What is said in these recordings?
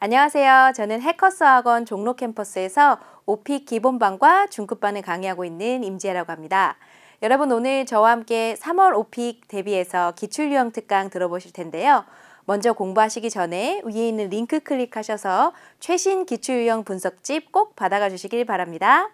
안녕하세요. 저는 해커스 학원 종로 캠퍼스에서 오픽 기본반과 중급반을 강의하고 있는 임지혜라고 합니다. 여러분 오늘 저와 함께 3월 오픽 대비해서 기출유형 특강 들어보실 텐데요. 먼저 공부하시기 전에 위에 있는 링크 클릭하셔서 최신 기출유형 분석집 꼭 받아가 주시길 바랍니다.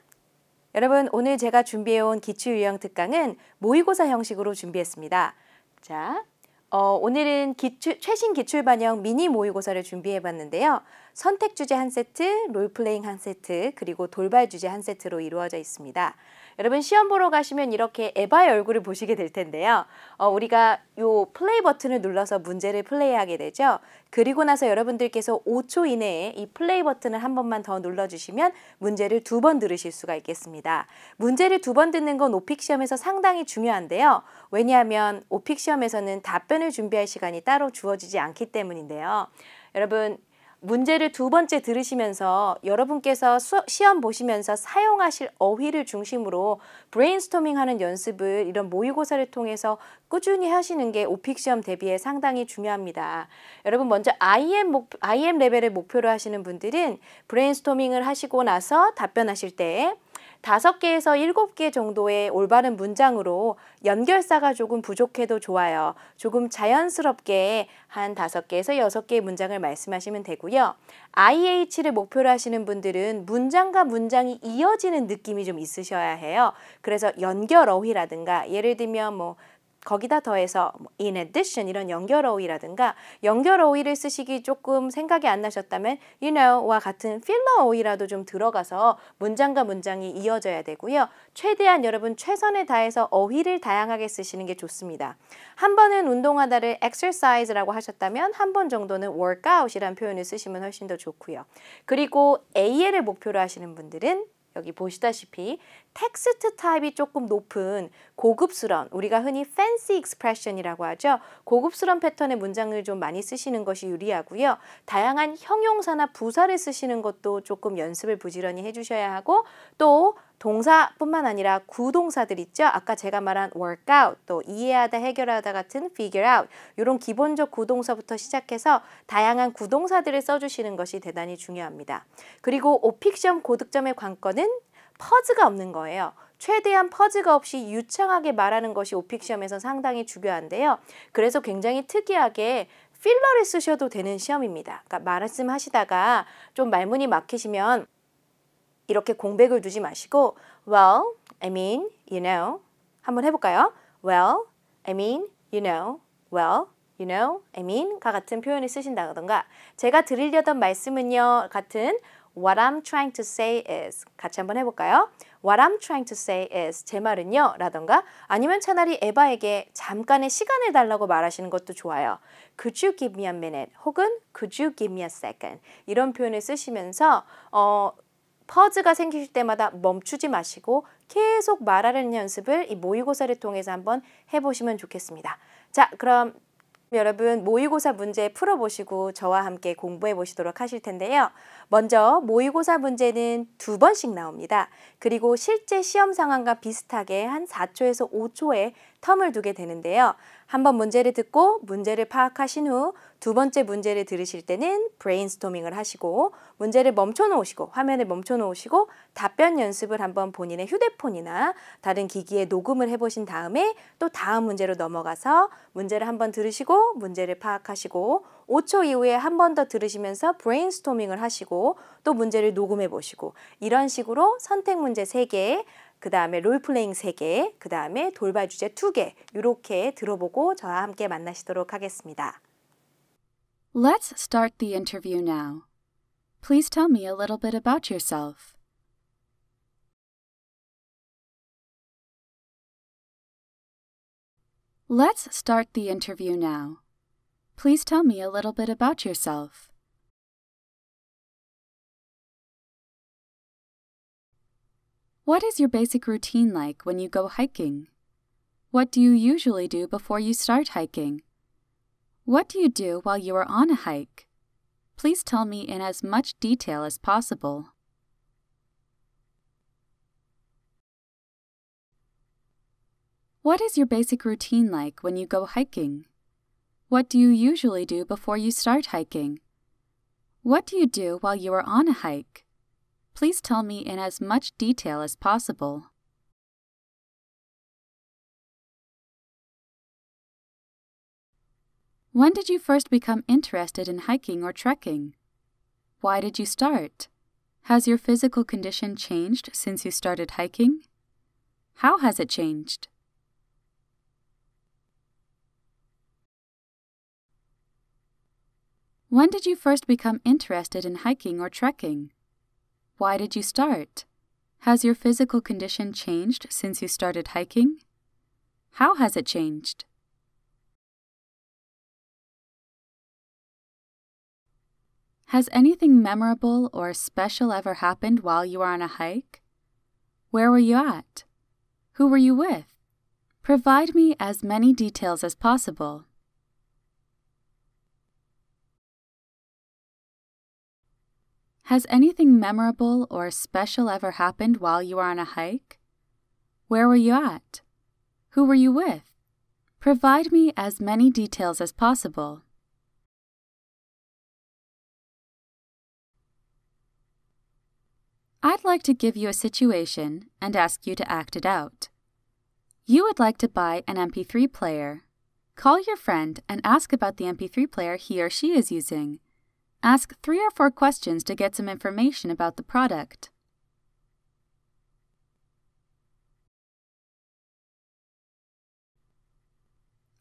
여러분 오늘 제가 준비해온 기출유형 특강은 모의고사 형식으로 준비했습니다. 자, 오늘은 최신 기출반영 미니 모의고사를 준비해봤는데요. 선택 주제 한 세트, 롤플레잉 한 세트, 그리고 돌발 주제 한 세트로 이루어져 있습니다. 여러분 시험 보러 가시면 이렇게 에바의 얼굴을 보시게 될 텐데요. 우리가 요 플레이 버튼을 눌러서 문제를 플레이하게 되죠. 그리고 나서 여러분들께서 5초 이내에 이 플레이 버튼을 한 번만 더 눌러주시면 문제를 2번 들으실 수가 있겠습니다. 문제를 2번 듣는 건 오픽 시험에서 상당히 중요한데요. 왜냐하면 오픽 시험에서는 답변을 준비할 시간이 따로 주어지지 않기 때문인데요. 여러분 문제를 2번째 들으시면서 여러분께서 시험 보시면서 사용하실 어휘를 중심으로 브레인스토밍하는 연습을 이런 모의고사를 통해서 꾸준히 하시는 게 오픽 시험 대비에 상당히 중요합니다. 여러분 먼저 IM 레벨을 목표로 하시는 분들은 브레인스토밍을 하시고 나서 답변하실 때 5개에서 7개 정도의 올바른 문장으로 연결사가 조금 부족해도 좋아요. 조금 자연스럽게 한 5개에서 6개의 문장을 말씀하시면 되고요. IH를 목표로 하시는 분들은 문장과 문장이 이어지는 느낌이 좀 있으셔야 해요. 그래서 연결 어휘라든가 예를 들면 거기다 더해서 in addition 이런 연결 어휘라든가 연결 어휘를 쓰시기 조금 생각이 안 나셨다면 you know와 같은 필러 어휘라도 좀 들어가서 문장과 문장이 이어져야 되고요. 최대한 여러분 최선을 다해서 어휘를 다양하게 쓰시는 게 좋습니다. 한 번은 운동하다를 exercise라고 하셨다면 한 번 정도는 workout이라는 표현을 쓰시면 훨씬 더 좋고요. 그리고 AL을 목표로 하시는 분들은 여기 보시다시피 텍스트 타입이 조금 높은 고급스러운 우리가 흔히 fancy expression이라고 하죠. 고급스러운 패턴의 문장을 좀 많이 쓰시는 것이 유리하고요. 다양한 형용사나 부사를 쓰시는 것도 조금 연습을 부지런히 해주셔야 하고 또 동사뿐만 아니라 구동사들 있죠. 아까 제가 말한 workout, 또 이해하다, 해결하다 같은 figure out 이런 기본적 구동사부터 시작해서 다양한 구동사들을 써주시는 것이 대단히 중요합니다. 그리고 오픽 시험 고득점의 관건은 퍼즈가 없는 거예요. 최대한 퍼즈가 없이 유창하게 말하는 것이 오픽 시험에서 상당히 중요한데요. 그래서 굉장히 특이하게 필러를 쓰셔도 되는 시험입니다. 그러니까 말씀하시다가 좀 말문이 막히시면 이렇게 공백을 두지 마시고 well, I mean, you know 한번 해볼까요? well, I mean, you know, well, you know, I mean 가 같은 표현을 쓰신다던가 제가 드리려던 말씀은요 같은 What I'm trying to say is 같이 한번 해볼까요? What I'm trying to say is 제 말은요 라던가 아니면 차라리 에바에게 잠깐의 시간을 달라고 말하시는 것도 좋아요. Could you give me a minute? 혹은 Could you give me a second? 이런 표현을 쓰시면서 퍼즈가 생기실 때마다 멈추지 마시고 계속 말하는 연습을 이 모의고사를 통해서 한번 해보시면 좋겠습니다. 자, 그럼 여러분 모의고사 문제 풀어보시고 저와 함께 공부해 보시도록 하실 텐데요. 먼저 모의고사 문제는 2번씩 나옵니다. 그리고 실제 시험 상황과 비슷하게 한 4초에서 5초의 텀을 두게 되는데요. 한번 문제를 듣고 문제를 파악하신 후 2번째 문제를 들으실 때는 브레인스토밍을 하시고 문제를 멈춰놓으시고 화면을 멈춰놓으시고 답변 연습을 한번 본인의 휴대폰이나 다른 기기에 녹음을 해보신 다음에 또 다음 문제로 넘어가서 문제를 한번 들으시고 문제를 파악하시고 5초 이후에 한 번 더 들으시면서 브레인스토밍을 하시고 또 문제를 녹음해 보시고 이런 식으로 선택 문제 3개 그 다음에 롤플레잉 3개, 그 다음에 돌발 주제 2개 이렇게 들어보고 저와 함께 만나시도록 하겠습니다. Let's start the interview now. Please tell me a little bit about yourself. Let's start the interview now. Please tell me a little bit about yourself. What is your basic routine like when you go hiking? What do you usually do before you start hiking? What do you do while you are on a hike? Please tell me in as much detail as possible. What is your basic routine like when you go hiking? What do you usually do before you start hiking? What do you do while you are on a hike? Please tell me in as much detail as possible. When did you first become interested in hiking or trekking? Why did you start? Has your physical condition changed since you started hiking? How has it changed? When did you first become interested in hiking or trekking? Why did you start? Has your physical condition changed since you started hiking? How has it changed? Has anything memorable or special ever happened while you were on a hike? Where were you at? Who were you with? Provide me as many details as possible. Has anything memorable or special ever happened while you were on a hike? Where were you at? Who were you with? Provide me as many details as possible. I'd like to give you a situation and ask you to act it out. You would like to buy an MP3 player. Call your friend and ask about the MP3 player he or she is using. Ask 3 or 4 questions to get some information about the product.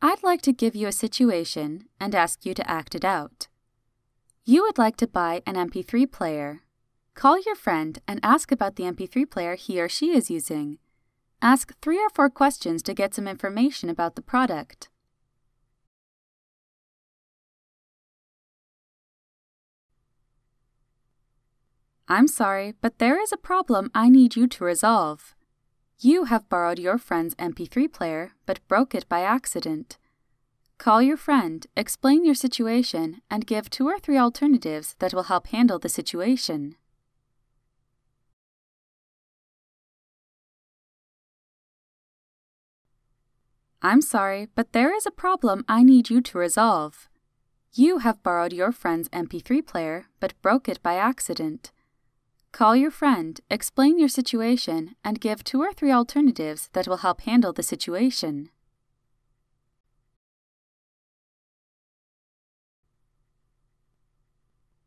I'd like to give you a situation and ask you to act it out. You would like to buy an MP3 player. Call your friend and ask about the MP3 player he or she is using. Ask 3 or 4 questions to get some information about the product. I'm sorry, but there is a problem I need you to resolve. You have borrowed your friend's MP3 player but broke it by accident. Call your friend, explain your situation, and give 2 or 3 alternatives that will help handle the situation. I'm sorry, but there is a problem I need you to resolve. You have borrowed your friend's MP3 player but broke it by accident. Call your friend, explain your situation, and give 2 or 3 alternatives that will help handle the situation.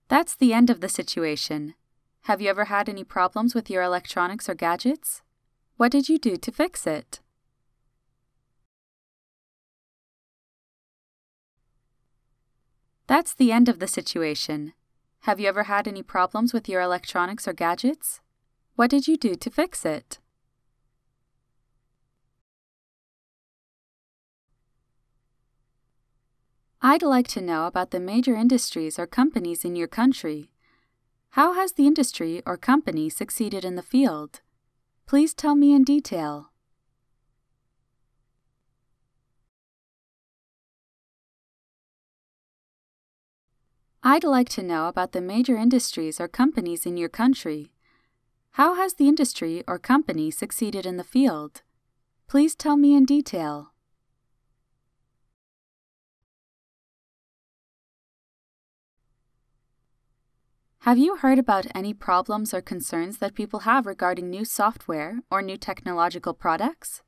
That's the end of the situation. Have you ever had any problems with your electronics or gadgets? What did you do to fix it? That's the end of the situation. Have you ever had any problems with your electronics or gadgets? What did you do to fix it? I'd like to know about the major industries or companies in your country. How has the industry or company succeeded in the field? Please tell me in detail. I'd like to know about the major industries or companies in your country. How has the industry or company succeeded in the field? Please tell me in detail. Have you heard about any problems or concerns that people have regarding new software or new technological products?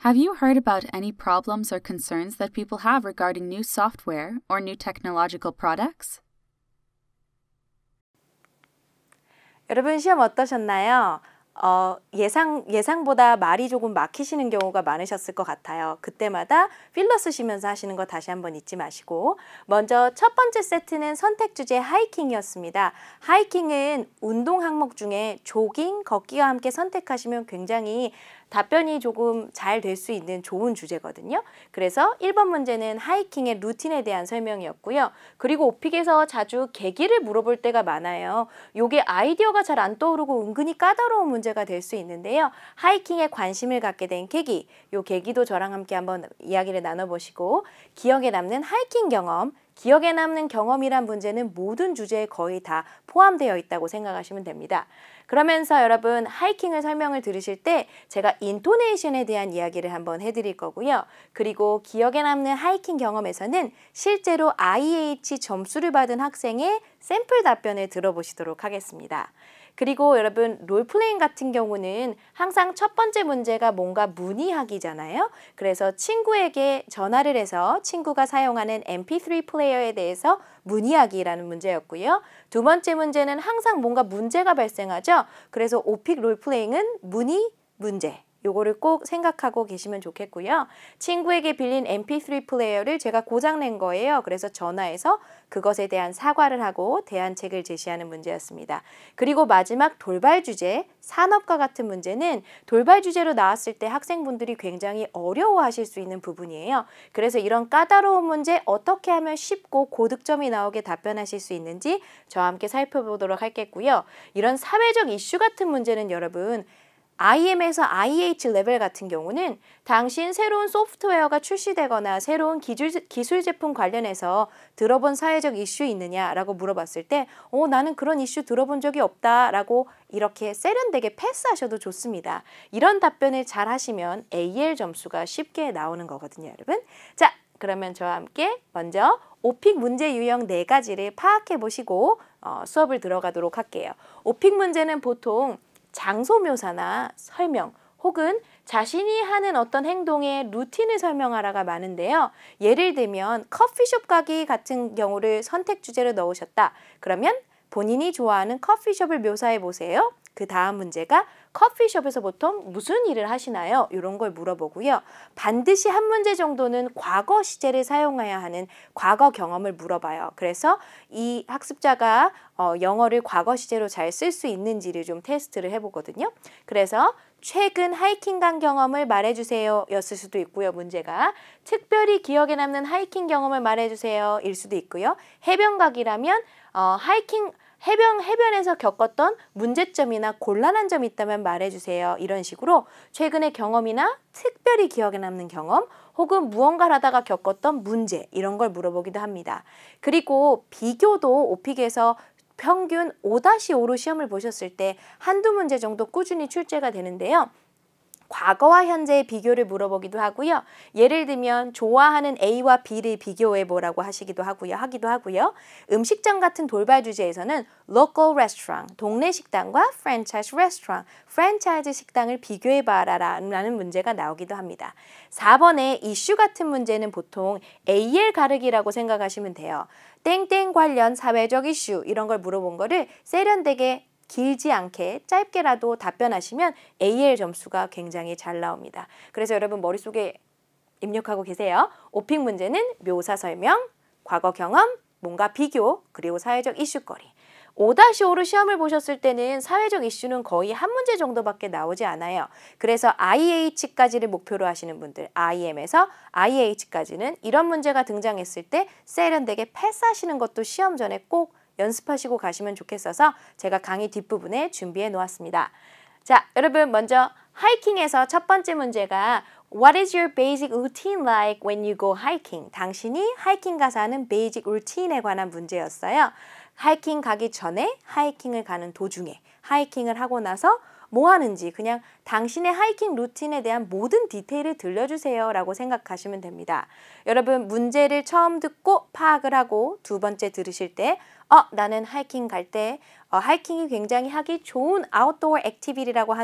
Have you heard about any problems or concerns that people have regarding new software or new technological products? 여러분 시험 어떠셨나요? 예상보다 말이 조금 막히시는 경우가 많으셨을 것 같아요. 그때마다 필러 쓰시면서 하시는 거 다시 한번 잊지 마시고, 먼저 첫 번째 세트는 선택 주제 하이킹이었습니다. 하이킹은 운동 항목 중에 조깅, 걷기와 함께 선택하시면 굉장히 답변이 조금 잘 될 수 있는 좋은 주제거든요. 그래서 1번 문제는 하이킹의 루틴에 대한 설명이었고요. 그리고 오픽에서 자주 계기를 물어볼 때가 많아요. 요게 아이디어가 잘 안 떠오르고 은근히 까다로운 문제가 될 수 있는데요. 하이킹에 관심을 갖게 된 계기, 요 계기도 저랑 함께 한번 이야기를 나눠보시고, 기억에 남는 하이킹 경험, 기억에 남는 경험이란 문제는 모든 주제에 거의 다 포함되어 있다고 생각하시면 됩니다. 그러면서 여러분 하이킹을 설명을 들으실 때 제가 인토네이션에 대한 이야기를 한번 해드릴 거고요. 그리고 기억에 남는 하이킹 경험에서는 실제로 IH 점수를 받은 학생의 샘플 답변을 들어보시도록 하겠습니다. 그리고 여러분 롤플레잉 같은 경우는 항상 첫 번째 문제가 뭔가 문의하기잖아요. 그래서 친구에게 전화를 해서 친구가 사용하는 MP3 플레이어에 대해서 문의하기라는 문제였고요. 두 번째 문제는 항상 뭔가 문제가 발생하죠. 그래서 오픽 롤플레잉은 문의 문제. 요거를 꼭 생각하고 계시면 좋겠고요. 친구에게 빌린 MP3 플레이어를 제가 고장낸 거예요. 그래서 전화해서 그것에 대한 사과를 하고 대안책을 제시하는 문제였습니다. 그리고 마지막 돌발 주제, 산업과 같은 문제는 돌발 주제로 나왔을 때 학생분들이 굉장히 어려워하실 수 있는 부분이에요. 그래서 이런 까다로운 문제 어떻게 하면 쉽고 고득점이 나오게 답변하실 수 있는지 저와 함께 살펴보도록 하겠고요. 이런 사회적 이슈 같은 문제는 여러분 IM에서 IH 레벨 같은 경우는 당신 새로운 소프트웨어가 출시되거나 새로운 기술 제품 관련해서 들어본 사회적 이슈 있느냐라고 물어봤을 때 나는 그런 이슈 들어본 적이 없다라고 이렇게 세련되게 패스하셔도 좋습니다. 이런 답변을 잘 하시면 AL 점수가 쉽게 나오는 거거든요, 여러분. 자, 그러면 저와 함께 먼저 오픽 문제 유형 4가지를 파악해 보시고 수업을 들어가도록 할게요. 오픽 문제는 보통 장소 묘사나 설명 혹은 자신이 하는 어떤 행동의 루틴을 설명하라가 많은데요. 예를 들면 커피숍 가기 같은 경우를 선택 주제로 넣으셨다. 그러면 본인이 좋아하는 커피숍을 묘사해 보세요. 그 다음 문제가 커피숍에서 보통 무슨 일을 하시나요? 이런 걸 물어보고요. 반드시 한 문제 정도는 과거 시제를 사용해야 하는 과거 경험을 물어봐요. 그래서 이 학습자가 영어를 과거 시제로 잘 쓸 수 있는지를 좀 테스트를 해보거든요. 그래서 최근 하이킹 간 경험을 말해주세요 였을 수도 있고요. 문제가 특별히 기억에 남는 하이킹 경험을 말해주세요 일 수도 있고요. 해변 가기라면 해변에서 겪었던 문제점이나 곤란한 점이 있다면 말해주세요. 이런 식으로 최근의 경험이나 특별히 기억에 남는 경험 혹은 무언가를 하다가 겪었던 문제 이런 걸 물어보기도 합니다. 그리고 비교도 오픽에서 평균 5-5로 시험을 보셨을 때 한두 문제 정도 꾸준히 출제가 되는데요. 과거와 현재의 비교를 물어보기도 하고요. 예를 들면 좋아하는 A와 B를 비교해 보라고 하기도 하고요. 음식점 같은 돌발 주제에서는 local restaurant, 동네 식당과 franchise restaurant, 프랜차이즈 식당을 비교해 봐라라는 문제가 나오기도 합니다. 4번의 이슈 같은 문제는 보통 AL 가르기라고 생각하시면 돼요. 땡땡 관련 사회적 이슈 이런 걸 물어본 거를 세련되게 길지 않게 짧게라도 답변하시면 AL 점수가 굉장히 잘 나옵니다. 그래서 여러분 머릿속에 입력하고 계세요. 오픽 문제는 묘사 설명, 과거 경험, 뭔가 비교, 그리고 사회적 이슈거리. 5-5로 시험을 보셨을 때는 사회적 이슈는 거의 한 문제 정도밖에 나오지 않아요. 그래서 IH까지를 목표로 하시는 분들, IM에서 IH까지는 이런 문제가 등장했을 때 세련되게 패스하시는 것도 시험 전에 꼭 연습하시고 가시면 좋겠어서 제가 강의 뒷부분에 준비해 놓았습니다. 자, 여러분 먼저 하이킹에서 첫 번째 문제가 What is your basic routine like when you go hiking? 당신이 하이킹 가서 하는 베이직 루틴에 관한 문제였어요. 하이킹 가기 전에, 하이킹을 가는 도중에, 하이킹을 하고 나서 뭐 하는지 그냥 당신의 하이킹 루틴에 대한 모든 디테일을 들려주세요 라고 생각하시면 됩니다. 여러분 문제를 처음 듣고 파악을 하고 두 번째 들으실 때 나는 하이킹 갈 때 하이킹이 굉장히 하기 좋은 아웃도어 액티비티라고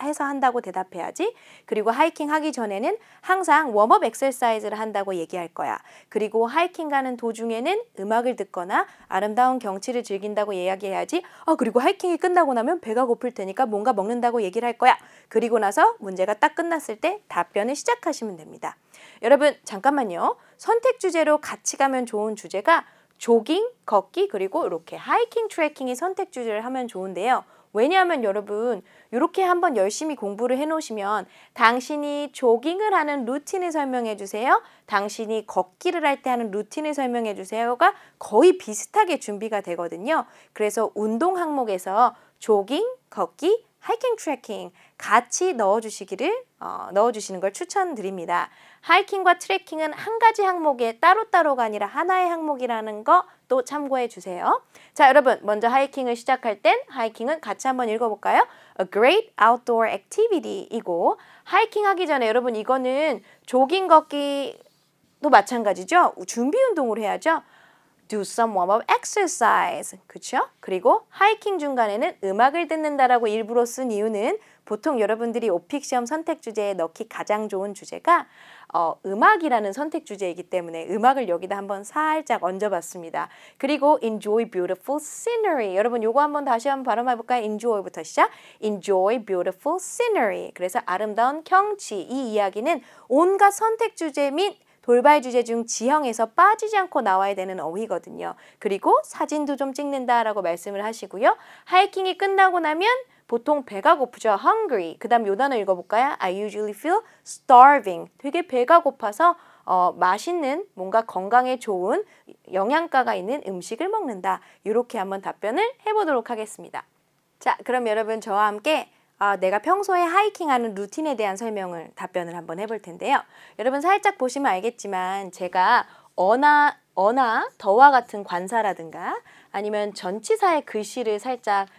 해서 한다고 대답해야지. 그리고 하이킹 하기 전에는 항상 웜업 엑서사이즈를 한다고 얘기할 거야. 그리고 하이킹 가는 도중에는 음악을 듣거나 아름다운 경치를 즐긴다고 이야기해야지. 그리고 하이킹이 끝나고 나면 배가 고플 테니까 뭔가 먹는다고 얘기를 할 거야. 그리고 나서 문제가 딱 끝났을 때 답변을 시작하시면 됩니다. 여러분 잠깐만요. 선택 주제로 같이 가면 좋은 주제가 조깅, 걷기, 그리고 이렇게 하이킹, 트레킹이 선택 주제를 하면 좋은데요. 왜냐하면 여러분 이렇게 한번 열심히 공부를 해놓으시면 당신이 조깅을 하는 루틴을 설명해 주세요. 당신이 걷기를 할 때 하는 루틴을 설명해 주세요가 거의 비슷하게 준비가 되거든요. 그래서 운동 항목에서 조깅, 걷기, 하이킹, 트레킹 같이 넣어주시는 걸 추천드립니다. 하이킹과 트레킹은 한 가지 항목에 따로따로가 아니라 하나의 항목이라는 거 또 참고해 주세요. 자, 여러분 먼저 하이킹을 시작할 땐 하이킹은 같이 한번 읽어볼까요? A great outdoor activity이고 하이킹 하기 전에 여러분 이거는 조깅 걷기도 마찬가지죠. 준비 운동을 해야죠. Do some warm-up exercise. 그렇죠? 그리고 하이킹 중간에는 음악을 듣는다라고 일부러 쓴 이유는 보통 여러분들이 오픽 시험 선택 주제에 넣기 가장 좋은 주제가 음악이라는 선택 주제이기 때문에 음악을 여기다 한번 살짝 얹어봤습니다. 그리고 enjoy beautiful scenery. 여러분 요거 한번 다시 한번 발음해볼까요? enjoy부터 시작. enjoy beautiful scenery. 그래서 아름다운 경치. 이 이야기는 온갖 선택 주제 및 돌발 주제 중 지형에서 빠지지 않고 나와야 되는 어휘거든요. 그리고 사진도 좀 찍는다라고 말씀을 하시고요. 하이킹이 끝나고 나면 보통 배가 고프죠. hungry. 그 다음 요 단어 읽어볼까요? I usually feel starving. 되게 배가 고파서 맛있는 뭔가 건강에 좋은 영양가가 있는 음식을 먹는다. 이렇게 한번 답변을 해보도록 하겠습니다. 자, 그럼 여러분 저와 함께 내가 평소에 하이킹하는 루틴에 대한 답변을 한번 해볼 텐데요. 여러분 살짝 보시면 알겠지만 제가 어나, 더와 같은 관사라든가 아니면 전치사의 글씨를 살짝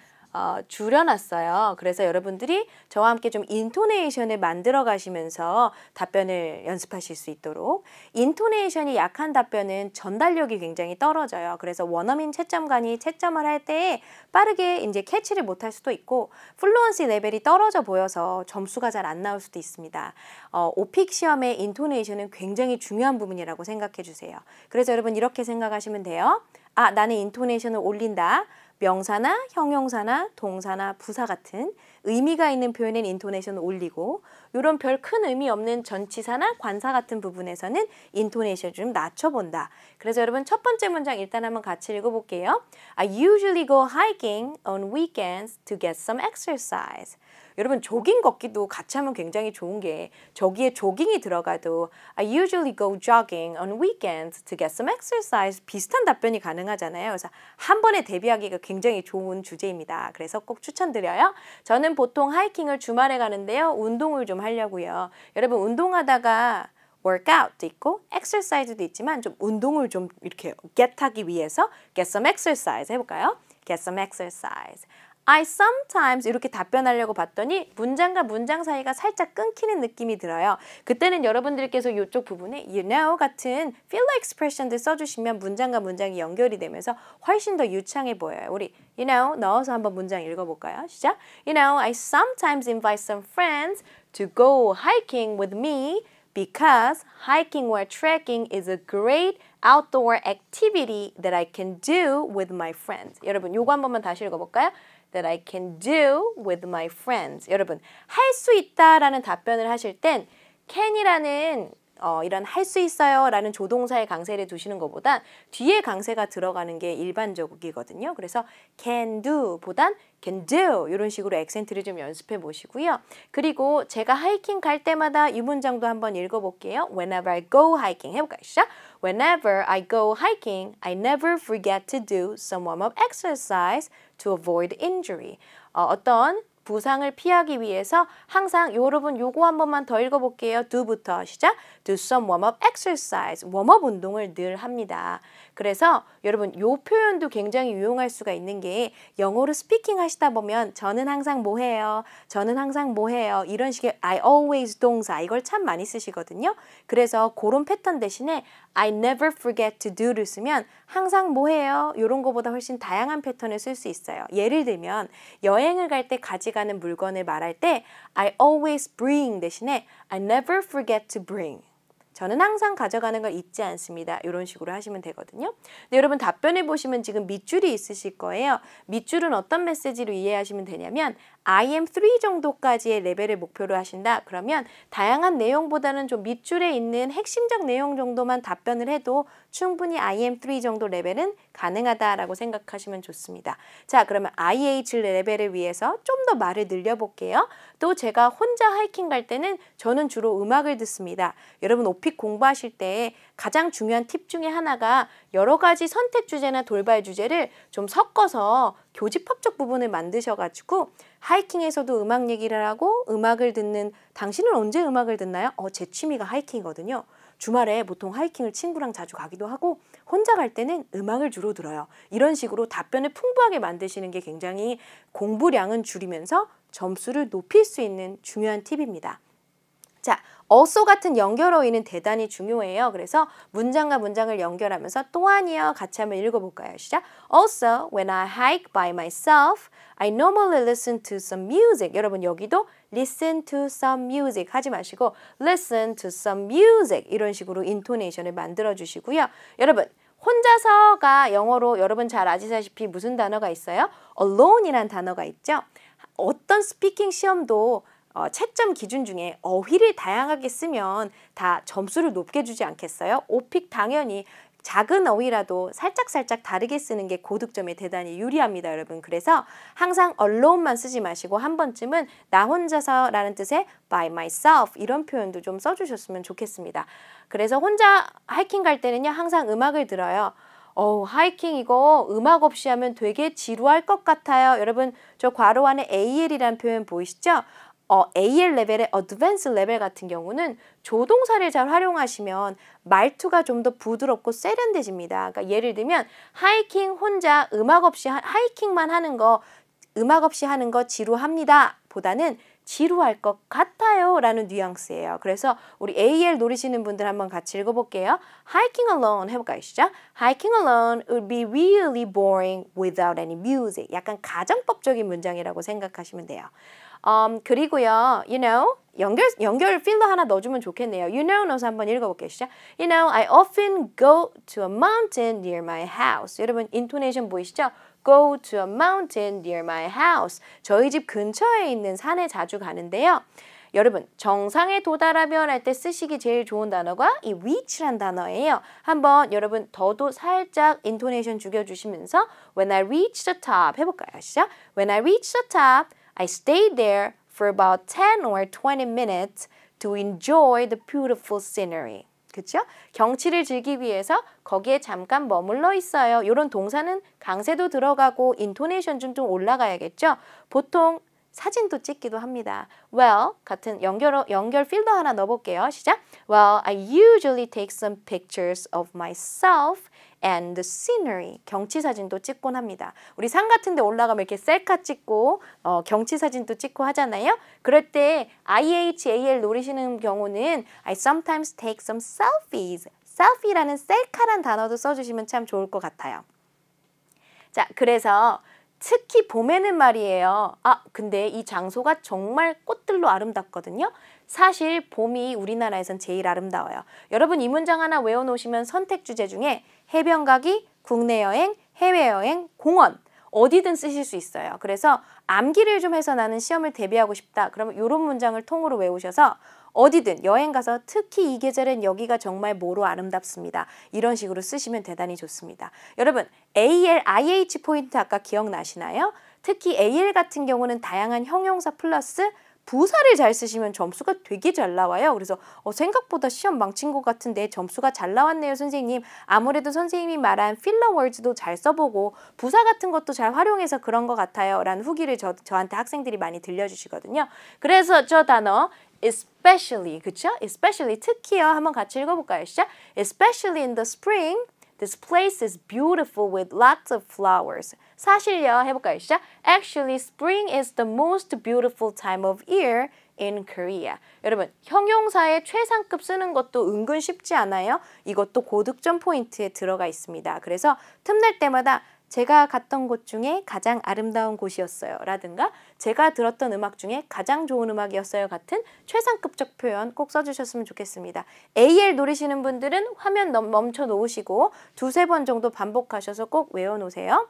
줄여놨어요. 그래서 여러분들이 저와 함께 좀 인토네이션을 만들어 가시면서 답변을 연습하실 수 있도록. 인토네이션이 약한 답변은 전달력이 굉장히 떨어져요. 그래서 원어민 채점관이 채점을 할 때 빠르게 이제 캐치를 못할 수도 있고 플루언시 레벨이 떨어져 보여서 점수가 잘 안 나올 수도 있습니다. 오픽 시험의 인토네이션은 굉장히 중요한 부분이라고 생각해 주세요. 그래서 여러분 이렇게 생각하시면 돼요. 나는 인토네이션을 올린다. 명사나 형용사나 동사나 부사 같은 의미가 있는 표현엔 인토네이션을 올리고 이런 별 큰 의미 없는 전치사나 관사 같은 부분에서는 인토네이션을 좀 낮춰본다. 그래서 여러분 첫 번째 문장 일단 한번 같이 읽어볼게요. I usually go hiking on weekends to get some exercise. 여러분 조깅 걷기도 같이 하면 굉장히 좋은 게 저기에 조깅이 들어가도 I usually go jogging on weekends to get some exercise 비슷한 답변이 가능하잖아요. 그래서 한 번에 대비하기가 굉장히 좋은 주제입니다. 그래서 꼭 추천드려요. 저는 보통 하이킹을 주말에 가는데요. 운동을 좀 하려고요. 여러분 운동하다가 workout도 있고 exercise도 있지만 좀 운동을 좀 이렇게 get하기 위해서 get some exercise 해볼까요? get some exercise. I sometimes 이렇게 답변하려고 봤더니 문장과 문장 사이가 살짝 끊기는 느낌이 들어요. 그때는 여러분들께서 이쪽 부분에 you know 같은 feel like expression들 써주시면 문장과 문장이 연결이 되면서 훨씬 더 유창해 보여요. 우리 you know 넣어서 한번 문장 읽어볼까요? 시작. You know, I sometimes invite some friends to go hiking with me because hiking or trekking is a great outdoor activity that I can do with my friends. 여러분 요거 한 번만 다시 읽어볼까요? That I can do with my friends. 여러분 할 수 있다라는 답변을 하실 땐 can이라는 이런 할 수 있어요 라는 조동사의 강세를 두시는 것보단 뒤에 강세가 들어가는 게 일반적이거든요. 그래서 can do 보단 can do 이런 식으로 액센트를 좀 연습해 보시고요. 그리고 제가 하이킹 갈 때마다 이 문장도 한번 읽어볼게요. Whenever I go hiking 해볼까요? 시작! Whenever I go hiking, I never forget to do some warm-up exercise to avoid injury. 어떤 부상을 피하기 위해서 항상 여러분 요거 한 번만 더 읽어볼게요. do부터 시작. Do some warm-up exercise. 웜업 운동을 늘 합니다. 그래서 여러분 요 표현도 굉장히 유용할 수가 있는 게 영어로 스피킹 하시다 보면 저는 항상 뭐 해요? 저는 항상 뭐 해요? 이런 식의 I always 동사 이걸 참 많이 쓰시거든요. 그래서 그런 패턴 대신에 I never forget to do를 쓰면 항상 뭐 해요? 이런 거보다 훨씬 다양한 패턴을 쓸 수 있어요. 예를 들면 여행을 갈 때 가져가는 물건을 말할 때 I always bring 대신에 I never forget to bring. 저는 항상 가져가는 걸 잊지 않습니다. 이런 식으로 하시면 되거든요. 근데 여러분 답변해 보시면 지금 밑줄이 있으실 거예요. 밑줄은 어떤 메시지로 이해하시면 되냐면 I am 3 정도까지의 레벨을 목표로 하신다. 그러면 다양한 내용보다는 좀 밑줄에 있는 핵심적 내용 정도만 답변을 해도 충분히 I am 3 정도 레벨은 가능하다라고 생각하시면 좋습니다. 자, 그러면 IH 레벨을 위해서 좀 더 말을 늘려볼게요. 또 제가 혼자 하이킹 갈 때는 저는 주로 음악을 듣습니다. 여러분 오픽 공부하실 때 가장 중요한 팁 중에 하나가 여러 가지 선택 주제나 돌발 주제를 좀 섞어서 교집합적 부분을 만드셔가지고 하이킹에서도 음악 얘기를 하고 음악을 듣는 당신은 언제 음악을 듣나요? 제 취미가 하이킹이거든요. 주말에 보통 하이킹을 친구랑 자주 가기도 하고 혼자 갈 때는 음악을 주로 들어요. 이런 식으로 답변을 풍부하게 만드시는 게 굉장히 공부량은 줄이면서 점수를 높일 수 있는 중요한 팁입니다. 자, also 같은 연결어휘는 대단히 중요해요. 그래서 문장과 문장을 연결하면서 또한이요. 같이 한번 읽어볼까요? 시작. Also, when I hike by myself, I normally listen to some music. 여러분 여기도 listen to some music 하지 마시고 listen to some music 이런 식으로 인토네이션을 만들어 주시고요. 여러분 혼자서가 영어로 여러분 잘 아시다시피 무슨 단어가 있어요? alone이란 단어가 있죠. 어떤 스피킹 시험도 채점 기준 중에 어휘를 다양하게 쓰면 다 점수를 높게 주지 않겠어요? 오픽 당연히 작은 어휘라도 살짝 다르게 쓰는 게 고득점에 대단히 유리합니다, 여러분. 그래서 항상 alone만 쓰지 마시고 한 번쯤은 나 혼자서라는 뜻의 by myself 이런 표현도 좀 써주셨으면 좋겠습니다. 그래서 혼자 하이킹 갈 때는요, 항상 음악을 들어요. 하이킹 이거 음악 없이 하면 되게 지루할 것 같아요. 여러분, 저 괄호 안에 AL이라는 표현 보이시죠? AL 레벨의 어드밴스 레벨 같은 경우는 조동사를 잘 활용하시면 말투가 좀 더 부드럽고 세련돼집니다. 그러니까 예를 들면 하이킹 혼자 음악 없이 하이킹만 하는 거 음악 없이 하는 거 지루합니다. 보다는 지루할 것 같아요 라는 뉘앙스예요. 그래서 우리 AL 노리시는 분들 한번 같이 읽어볼게요. Hiking alone 해볼까요? 시작. Hiking alone would be really boring without any music. 약간 가정법적인 문장이라고 생각하시면 돼요. 그리고요, you know, 연결 필러 하나 넣어주면 좋겠네요. You know 넣어서 한번 읽어볼게요. 시작. You know, I often go to a mountain near my house. 여러분, 인토네이션 보이시죠? Go to a mountain near my house. 저희 집 근처에 있는 산에 자주 가는데요. 여러분, 정상에 도달하면 할 때 쓰시기 제일 좋은 단어가 이 reach란 단어예요. 한번 여러분 더도 살짝 인토네이션 죽여주시면서 When I reach the top 해볼까요? 시작. When I reach the top, I stayed there for about 10 or 20 minutes to enjoy the beautiful scenery. 그렇죠? 경치를 즐기기 위해서 거기에 잠깐 머물러 있어요. 이런 동사는 강세도 들어가고 인토네이션 좀 올라가야겠죠? 보통 사진도 찍기도 합니다. Well, 같은 연결 필더 하나 넣어볼게요. 시작. Well, I usually take some pictures of myself and the scenery. 경치 사진도 찍곤 합니다. 우리 산 같은 데 올라가면 이렇게 셀카 찍고 경치 사진도 찍고 하잖아요. 그럴 때 IHAL 노리시는 경우는 I sometimes take some selfies. selfie라는 셀카란 단어도 써주시면 참 좋을 것 같아요. 자, 그래서 특히 봄에는 말이에요. 근데 이 장소가 정말 꽃들로 아름답거든요. 사실 봄이 우리나라에선 제일 아름다워요. 여러분 이 문장 하나 외워놓으시면 선택 주제 중에 해변 가기, 국내 여행, 해외여행, 공원 어디든 쓰실 수 있어요. 그래서 암기를 좀 해서 나는 시험을 대비하고 싶다. 그러면 이런 문장을 통으로 외우셔서 어디든 여행 가서 특히 이 계절엔 여기가 정말 뭐로 아름답습니다. 이런 식으로 쓰시면 대단히 좋습니다. 여러분 AL, IH 포인트 아까 기억나시나요? 특히 AL 같은 경우는 다양한 형용사 플러스 부사를 잘 쓰시면 점수가 되게 잘 나와요. 그래서 생각보다 시험 망친 것 같은데 점수가 잘 나왔네요, 선생님. 아무래도 선생님이 말한 필러 월즈도 잘 써보고 부사 같은 것도 잘 활용해서 그런 것 같아요. 라는 후기를 저한테 학생들이 많이 들려주시거든요. 그래서 저 단어 especially, 그쵸? especially, 특히요. 한번 같이 읽어볼까요? 시작. Especially in the spring, this place is beautiful with lots of flowers. 사실요. 해볼까요? 시작. Actually, spring is the most beautiful time of year in Korea. 여러분, 형용사의 최상급 쓰는 것도 은근 쉽지 않아요? 이것도 고득점 포인트에 들어가 있습니다. 그래서 틈날 때마다 제가 갔던 곳 중에 가장 아름다운 곳이었어요. 라든가 제가 들었던 음악 중에 가장 좋은 음악이었어요. 같은 최상급적 표현 꼭 써주셨으면 좋겠습니다. AL 노리시는 분들은 화면 멈춰 놓으시고 두세 번 정도 반복하셔서 꼭 외워놓으세요.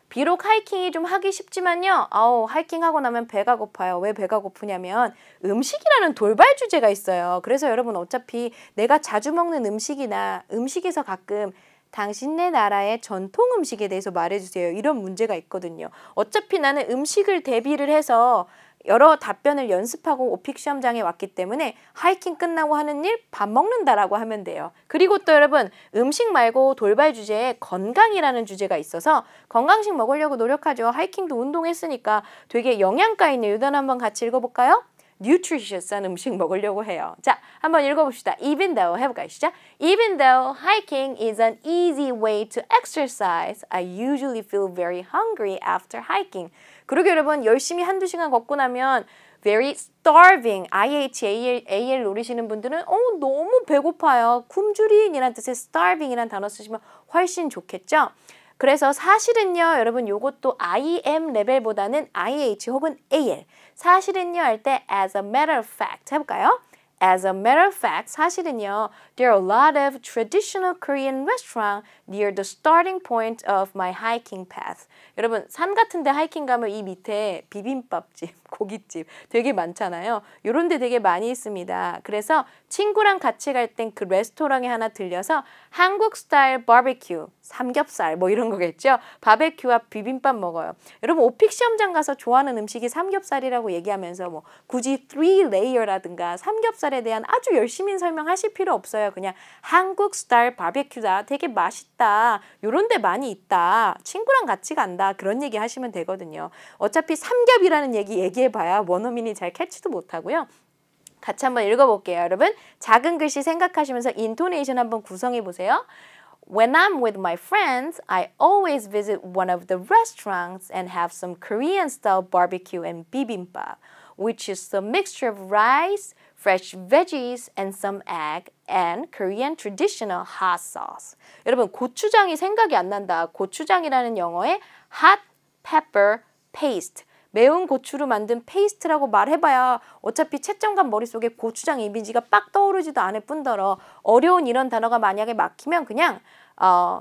비록 하이킹이 좀 하기 쉽지만요. 하이킹하고 나면 배가 고파요. 왜 배가 고프냐면 음식이라는 돌발 주제가 있어요. 그래서 여러분 어차피 내가 자주 먹는 음식이나 음식에서 가끔 당신네 나라의 전통 음식에 대해서 말해주세요. 이런 문제가 있거든요. 어차피 나는 음식을 대비를 해서 여러 답변을 연습하고 오픽 시험장에 왔기 때문에 하이킹 끝나고 하는 일 밥 먹는다라고 하면 돼요. 그리고 또 여러분 음식 말고 돌발 주제에 건강이라는 주제가 있어서 건강식 먹으려고 노력하죠. 하이킹도 운동했으니까 되게 영양가 있는 이 단어 한번 같이 읽어볼까요? nutritious한 음식 먹으려고 해요. 자, 한번 읽어봅시다. Even though 해볼까요? 시작. Even though hiking is an easy way to exercise, I usually feel very hungry after hiking. 그리고 여러분 열심히 한두 시간 걷고 나면 very starving, IHAL 노리시는 분들은 너무 배고파요. 굶주린이란 뜻의 starving이란 단어 쓰시면 훨씬 좋겠죠? 그래서 사실은요, 여러분 요것도 IM 레벨보다는 IH 혹은 AL. 사실은요 할 때 as a matter of fact 해볼까요? As a matter of fact, 사실은요, there are a lot of traditional Korean restaurants near the starting point of my hiking path. 여러분, 산 같은 데 하이킹 가면 이 밑에 비빔밥집, 고깃집 되게 많잖아요. 요런 데 되게 많이 있습니다. 그래서 친구랑 같이 갈 땐 그 레스토랑에 하나 들려서 한국 스타일 바베큐, 삼겹살 뭐 이런 거겠죠. 바베큐와 비빔밥 먹어요. 여러분, 오픽 시험장 가서 좋아하는 음식이 삼겹살이라고 얘기하면서 뭐 굳이 3layer라든가 삼겹살에 대한 아주 열심히 설명하실 필요 없어요. 그냥 한국 스타일 바베큐다. 되게 맛있다. 요런 데 많이 있다. 친구랑 같이 간다. 그런 얘기 하시면 되거든요. 어차피 삼겹이라는 얘기해봐야 원어민이 잘 캐치도 못하고요. 같이 한번 읽어볼게요. 여러분, 작은 글씨 생각하시면서 인토네이션 한번 구성해 보세요. When I'm with my friends, I always visit one of the restaurants and have some Korean-style barbecue and bibimbap, which is a mixture of rice, fresh veggies, and some egg, and Korean traditional hot sauce. 여러분, 고추장이 생각이 안 난다. 고추장이라는 영어의 hot pepper paste. 매운 고추로 만든 페이스트라고 말해봐야 어차피 채점관 머릿속에 고추장 이미지가 빡 떠오르지도 않을 뿐더러 어려운 이런 단어가 만약에 막히면 그냥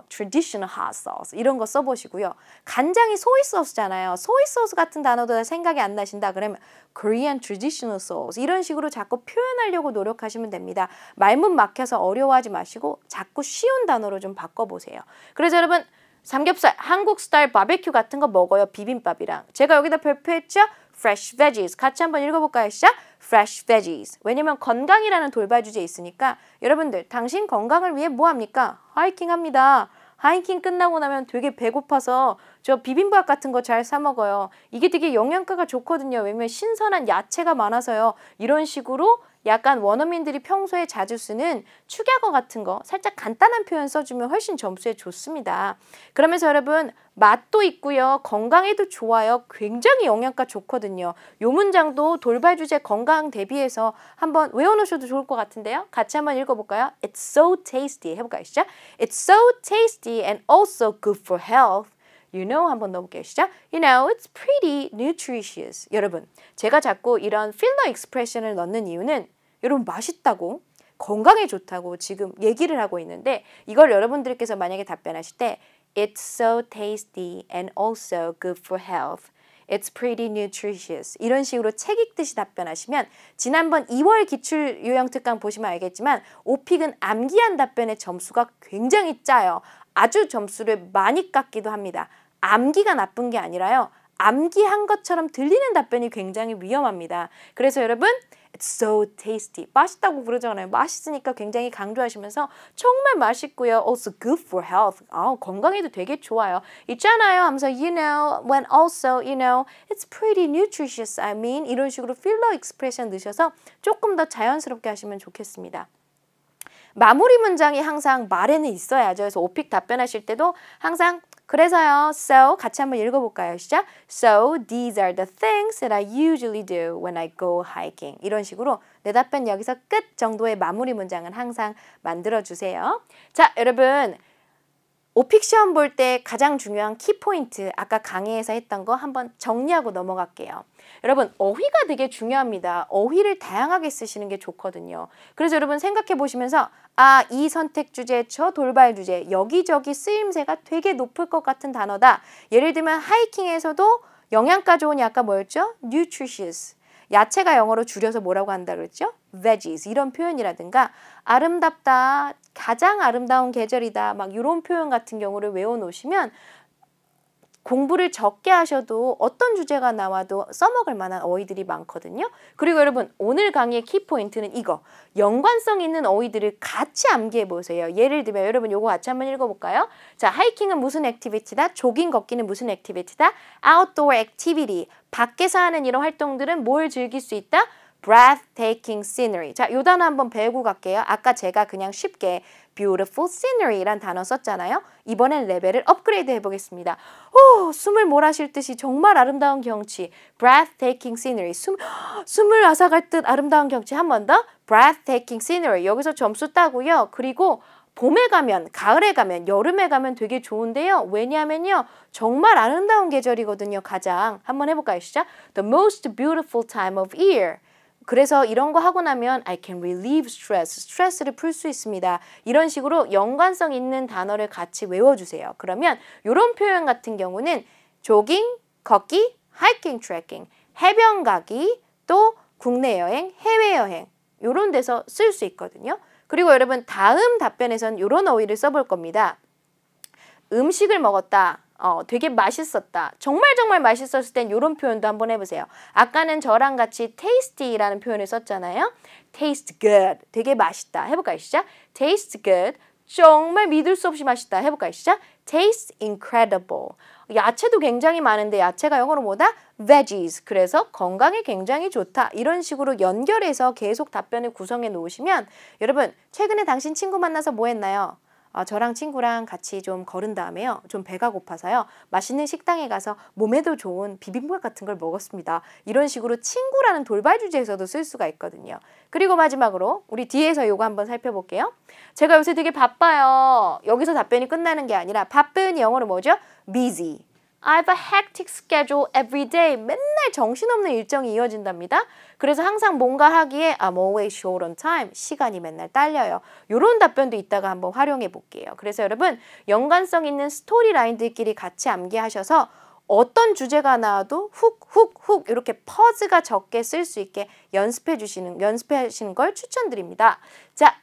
traditional hot sauce 이런 거 써보시고요. 간장이 소이 소스잖아요. 소이 소스 같은 단어도 생각이 안 나신다 그러면 Korean traditional sauce 이런 식으로 자꾸 표현하려고 노력하시면 됩니다. 말문 막혀서 어려워하지 마시고 자꾸 쉬운 단어로 좀 바꿔보세요. 그래서 여러분 삼겹살, 한국 스타일 바베큐 같은 거 먹어요. 비빔밥이랑. 제가 여기다 발표했죠? Fresh veggies. 같이 한번 읽어볼까요? 시작! Fresh veggies. 왜냐면 건강이라는 돌발 주제 있으니까 여러분들 당신 건강을 위해 뭐 합니까? 하이킹 합니다. 하이킹 끝나고 나면 되게 배고파서 저 비빔밥 같은 거 잘 사 먹어요. 이게 되게 영양가가 좋거든요. 왜냐면 신선한 야채가 많아서요. 이런 식으로 약간 원어민들이 평소에 자주 쓰는 축약어 같은 거 살짝 간단한 표현 써주면 훨씬 점수에 좋습니다. 그러면서 여러분 맛도 있고요. 건강에도 좋아요. 굉장히 영양가 좋거든요. 요 문장도 돌발 주제 건강 대비해서 한번 외워놓으셔도 좋을 것 같은데요. 같이 한번 읽어볼까요? It's so tasty. 해볼까요? 시작. It's so tasty and also good for health. You know 한번 넣어볼게요. 시작. You know, it's pretty nutritious. 여러분, 제가 자꾸 이런 필러 익스프레션을 넣는 이유는 여러분 맛있다고 건강에 좋다고 지금 얘기를 하고 있는데 이걸 여러분들께서 만약에 답변하실 때 It's so tasty and also good for health. It's pretty nutritious. 이런 식으로 책 읽듯이 답변하시면 지난번 2월 기출 유형 특강 보시면 알겠지만 오픽은 암기한 답변의 점수가 굉장히 짜요. 아주 점수를 많이 깎기도 합니다. 암기가 나쁜 게 아니라요. 암기한 것처럼 들리는 답변이 굉장히 위험합니다. 그래서 여러분 It's so tasty. 맛있다고 그러잖아요. 맛있으니까 굉장히 강조하시면서 정말 맛있고요. Also good for health. 건강에도 되게 좋아요. 있잖아요. 하면서 you know, when also, you know, it's pretty nutritious. I mean, 이런 식으로 필러 익스프레션 넣으셔서 조금 더 자연스럽게 하시면 좋겠습니다. 마무리 문장이 항상 말에는 있어야죠. 그래서 오픽 답변하실 때도 항상 그래서요. So 같이 한번 읽어볼까요? 시작. So these are the things that I usually do when I go hiking. 이런 식으로 내 답변 여기서 끝 정도의 마무리 문장은 항상 만들어주세요. 자, 여러분. 오픽 시험 볼 때 가장 중요한 키포인트 아까 강의에서 했던 거 한번 정리하고 넘어갈게요. 여러분 어휘가 되게 중요합니다. 어휘를 다양하게 쓰시는 게 좋거든요. 그래서 여러분 생각해 보시면서 이 선택 주제, 저 돌발 주제 여기저기 쓰임새가 되게 높을 것 같은 단어다. 예를 들면 하이킹에서도 영양가 좋으니 아까 뭐였죠? nutritious. 야채가 영어로 줄여서 뭐라고 한다 그랬죠? veggies 이런 표현이라든가 아름답다, 가장 아름다운 계절이다 막 이런 표현 같은 경우를 외워놓으시면 공부를 적게 하셔도 어떤 주제가 나와도 써먹을 만한 어휘들이 많거든요. 그리고 여러분 오늘 강의의 키포인트는 이거. 연관성 있는 어휘들을 같이 암기해 보세요. 예를 들면 여러분 요거 같이 한번 읽어볼까요? 자, 하이킹은 무슨 액티비티다? 조깅 걷기는 무슨 액티비티다? Outdoor activity. 밖에서 하는 이런 활동들은 뭘 즐길 수 있다? breathtaking scenery. 자, 요 단어 한번 배우고 갈게요. 아까 제가 그냥 쉽게 beautiful scenery란 단어 썼잖아요. 이번엔 레벨을 업그레이드 해보겠습니다. 오, 숨을 몰아쉴 듯이 정말 아름다운 경치. breathtaking scenery. 숨을 앗아갈 듯 아름다운 경치. 한 번 더. breathtaking scenery. 여기서 점수 따고요. 그리고 봄에 가면, 가을에 가면, 여름에 가면 되게 좋은데요. 왜냐하면요. 정말 아름다운 계절이거든요. 가장. 한번 해볼까요? 시작. The most beautiful time of year. 그래서 이런 거 하고 나면 I can relieve stress, 스트레스를 풀 수 있습니다. 이런 식으로 연관성 있는 단어를 같이 외워주세요. 그러면 이런 표현 같은 경우는 조깅, 걷기, 하이킹, 트레킹, 해변 가기, 또 국내 여행, 해외 여행 이런 데서 쓸 수 있거든요. 그리고 여러분 다음 답변에선 이런 어휘를 써볼 겁니다. 음식을 먹었다. 되게 맛있었다. 정말 맛있었을 땐 이런 표현도 한번 해보세요. 아까는 저랑 같이 tasty라는 표현을 썼잖아요. taste good. 되게 맛있다. 해볼까요? 시작. taste good. 정말 믿을 수 없이 맛있다. 해볼까요? 시작. taste incredible. 야채도 굉장히 많은데 야채가 영어로 뭐다? veggies. 그래서 건강에 굉장히 좋다. 이런 식으로 연결해서 계속 답변을 구성해 놓으시면 여러분 최근에 당신 친구 만나서 뭐 했나요? 저랑 친구랑 같이 좀 걸은 다음에요. 좀 배가 고파서요. 맛있는 식당에 가서 몸에도 좋은 비빔밥 같은 걸 먹었습니다. 이런 식으로 친구라는 돌발 주제에서도 쓸 수가 있거든요. 그리고 마지막으로 우리 뒤에서 요거 한번 살펴볼게요. 제가 요새 되게 바빠요. 여기서 답변이 끝나는 게 아니라 바쁜 영어로 뭐죠? busy. I have a hectic schedule every day. 맨날 정신없는 일정이 이어진답니다. 그래서 항상 뭔가 하기에 I'm always short on time. 시간이 맨날 딸려요. 이런 답변도 이따가 한번 활용해 볼게요. 그래서 여러분 연관성 있는 스토리 라인들끼리 같이 암기하셔서 어떤 주제가 나와도 훅 이렇게 퍼즈가 적게 쓸 수 있게 연습하시는 걸 추천드립니다. 자.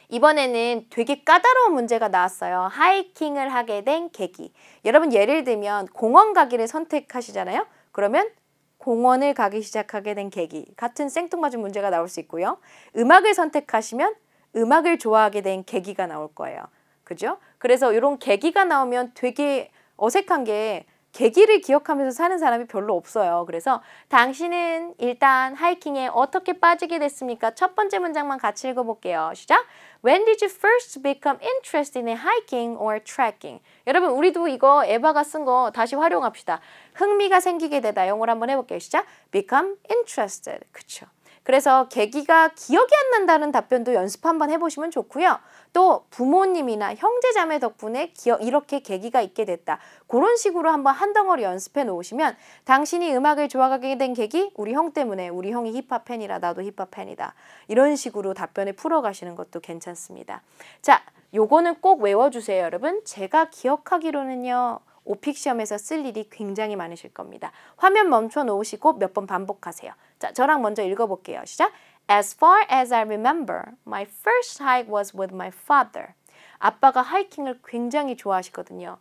이번에는 되게 까다로운 문제가 나왔어요. 하이킹을 하게 된 계기. 여러분 예를 들면 공원 가기를 선택하시잖아요. 그러면 공원을 가기 시작하게 된 계기. 같은 생뚱맞은 문제가 나올 수 있고요. 음악을 선택하시면 음악을 좋아하게 된 계기가 나올 거예요. 그죠? 그래서 이런 계기가 나오면 되게 어색한 게 계기를 기억하면서 사는 사람이 별로 없어요. 그래서 당신은 일단 하이킹에 어떻게 빠지게 됐습니까? 첫 번째 문장만 같이 읽어볼게요. 시작! When did you first become interested in hiking or trekking? 여러분 우리도 이거 에바가 쓴 거 다시 활용합시다. 흥미가 생기게 되다. 영어로 한번 해볼게요. 시작! Become interested. 그쵸? 그래서 계기가 기억이 안 난다는 답변도 연습 한번 해보시면 좋고요. 또 부모님이나 형제자매 덕분에 이렇게 계기가 있게 됐다. 그런 식으로 한번 한 덩어리 연습해 놓으시면 당신이 음악을 좋아하게 된 계기 우리 형 때문에 우리 형이 힙합 팬이라 나도 힙합 팬이다. 이런 식으로 답변을 풀어가시는 것도 괜찮습니다. 자, 요거는 꼭 외워주세요, 여러분. 제가 기억하기로는요. 오픽 시험에서 쓸 일이 굉장히 많으실 겁니다. 화면 멈춰 놓으시고 몇 번 반복하세요. 자, 저랑 먼저 읽어볼게요. 시작! As far as I remember, my first hike was with my father. 아빠가 하이킹을 굉장히 좋아하시거든요.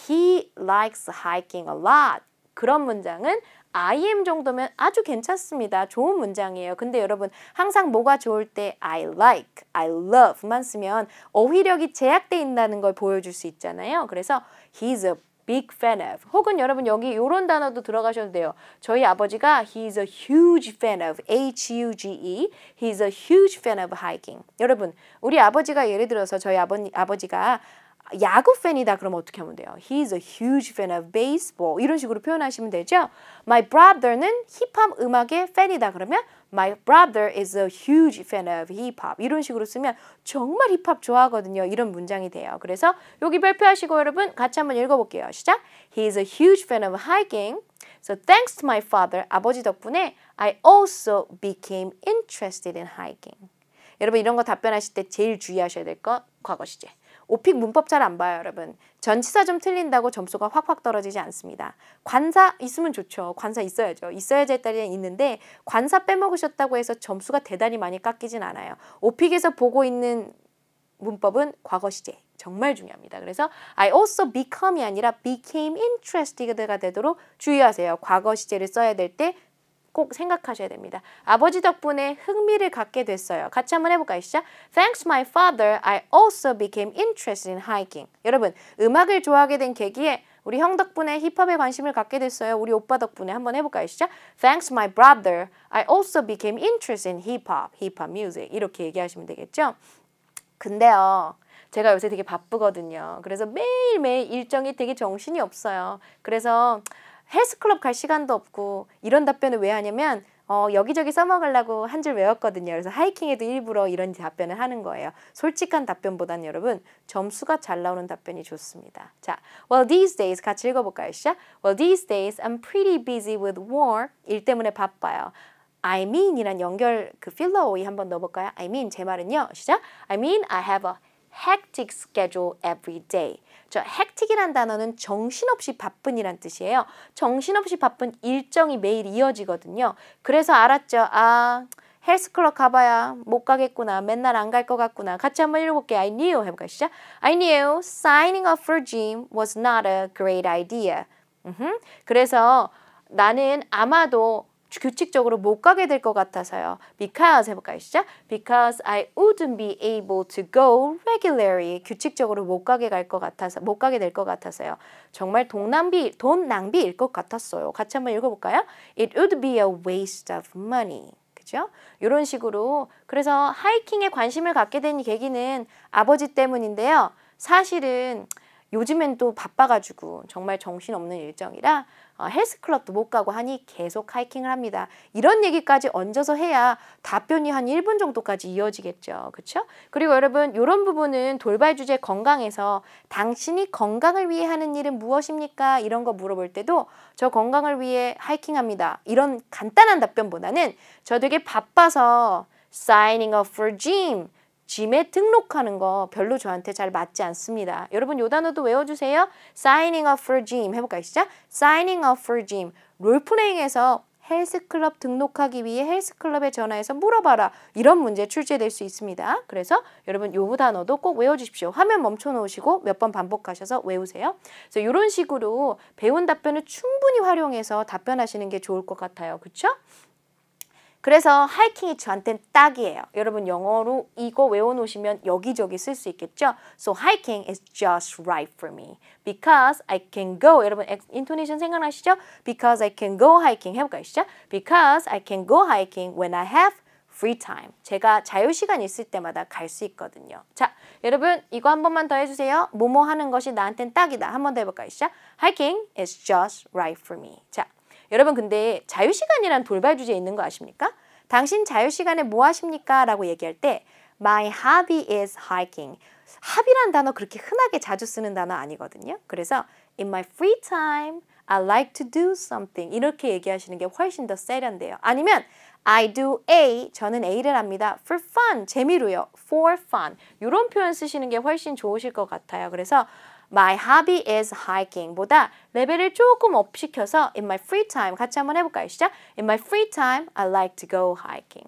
He likes hiking a lot. 그런 문장은 I am 정도면 아주 괜찮습니다. 좋은 문장이에요. 근데 여러분 항상 뭐가 좋을 때 I like, I love만 쓰면 어휘력이 제약돼 있다는 걸 보여줄 수 있잖아요. 그래서 he's a big fan of. 혹은 여러분 여기 이런 단어도 들어가셔도 돼요. 저희 아버지가 he's a huge fan of. H-U-G-E. He's a huge fan of hiking. 여러분 우리 아버지가 예를 들어서 저희 아버지가 야구 팬이다 그러면 어떻게 하면 돼요? He's a huge fan of baseball. 이런 식으로 표현하시면 되죠. My brother는 힙합 음악의 팬이다 그러면 My brother is a huge fan of hip-hop. 이런 식으로 쓰면 정말 힙합 좋아하거든요. 이런 문장이 돼요. 그래서 여기 발표하시고 여러분 같이 한번 읽어볼게요. 시작! He is a huge fan of hiking. So thanks to my father, 아버지 덕분에 I also became interested in hiking. 여러분 이런 거 답변하실 때 제일 주의하셔야 될 거 과거 시제. 오픽 문법 잘 안 봐요, 여러분. 전치사 좀 틀린다고 점수가 확확 떨어지지 않습니다. 관사 있으면 좋죠. 관사 있어야죠. 있어야지에 따라 있는데 관사 빼먹으셨다고 해서 점수가 대단히 많이 깎이진 않아요. 오픽에서 보고 있는 문법은 과거 시제. 정말 중요합니다. 그래서 I also become이 아니라 became interested가 되도록 주의하세요. 과거 시제를 써야 될 때 꼭 생각하셔야 됩니다. 아버지 덕분에 흥미를 갖게 됐어요. 같이 한번 해볼까요? 시작. Thanks my father, I also became interested in hiking. 여러분, 음악을 좋아하게 된 계기에 우리 형 덕분에 힙합에 관심을 갖게 됐어요. 우리 오빠 덕분에 한번 해볼까요? 시작. Thanks my brother, I also became interested in hip-hop music. 이렇게 얘기하시면 되겠죠? 근데요. 제가 요새 되게 바쁘거든요. 그래서 매일매일 일정이 되게 정신이 없어요. 그래서 헬스클럽 갈 시간도 없고 이런 답변을 왜 하냐면 여기저기 써먹으려고 한 줄 외웠거든요. 그래서 하이킹에도 일부러 이런 답변을 하는 거예요. 솔직한 답변보다는 여러분 점수가 잘 나오는 답변이 좋습니다. 자, well these days 같이 읽어볼까요? 시작. Well these days I'm pretty busy with work. 일 때문에 바빠요. I mean이란 연결 그 필러오이 한번 넣어볼까요? I mean 제 말은요. 시작. I mean I have a hectic schedule every day. 저 hectic이란 단어는 정신없이 바쁜이란 뜻이에요. 정신없이 바쁜 일정이 매일 이어지거든요. 그래서 알았죠. 아, 헬스클럽 가봐야 못 가겠구나. 맨날 안 갈 것 같구나. 같이 한번 읽어볼게요. I knew 해볼까요? 시작. I knew signing up for gym was not a great idea. 그래서 나는 아마도 규칙적으로 못 가게 될 것 같아서요. Because 해볼까요? 시작. Because I wouldn't be able to go regularly. 규칙적으로 못 가게 될 것 같아서요. 정말 돈 낭비일 것 같았어요. 같이 한번 읽어볼까요? It would be a waste of money. 그죠? 이런 식으로 그래서 하이킹에 관심을 갖게 된 계기는 아버지 때문인데요. 사실은 요즘엔 또 바빠가지고 정말 정신없는 일정이라 헬스클럽도 못 가고 하니 계속 하이킹을 합니다. 이런 얘기까지 얹어서 해야 답변이 한 1분 정도까지 이어지겠죠. 그렇죠? 그리고 여러분 이런 부분은 돌발 주제 건강에서 당신이 건강을 위해 하는 일은 무엇입니까? 이런 거 물어볼 때도 저 건강을 위해 하이킹합니다. 이런 간단한 답변보다는 저 되게 바빠서 signing up for gym 짐에 등록하는 거 별로 저한테 잘 맞지 않습니다. 여러분 요 단어도 외워주세요. Signing up for gym 해볼까요? 시작. Signing up for gym. 롤플레잉에서 헬스클럽 등록하기 위해 헬스클럽에 전화해서 물어봐라. 이런 문제 출제될 수 있습니다. 그래서 여러분 요 단어도 꼭 외워주십시오. 화면 멈춰놓으시고 몇 번 반복하셔서 외우세요. 그래서 이런 식으로 배운 답변을 충분히 활용해서 답변하시는 게 좋을 것 같아요. 그렇죠? 그래서 하이킹이 저한테는 딱이에요. 여러분 영어로 이거 외워놓으시면 여기저기 쓸 수 있겠죠? So hiking is just right for me. Because I can go. 여러분 인토네이션 생각나시죠? Because I can go hiking. 해볼까요? 시작. Because I can go hiking when I have free time. 제가 자유시간 있을 때마다 갈 수 있거든요. 자, 여러분 이거 한 번만 더 해주세요. 뭐뭐 하는 것이 나한테는 딱이다. 한 번 더 해볼까요? 시작. Hiking is just right for me. 자. 여러분 근데 자유시간이란 돌발 주제에 있는 거 아십니까? 당신 자유시간에 뭐 하십니까? 라고 얘기할 때 My hobby is hiking. hobby란 단어 그렇게 흔하게 자주 쓰는 단어 아니거든요. 그래서 In my free time, I like to do something. 이렇게 얘기하시는 게 훨씬 더 세련돼요. 아니면 I do A, 저는 A를 합니다. For fun, 재미로요. For fun. 이런 표현 쓰시는 게 훨씬 좋으실 것 같아요. 그래서 My hobby is hiking 보다 레벨을 조금 업 시켜서 In my free time 같이 한번 해볼까요? 시작! In my free time, I like to go hiking.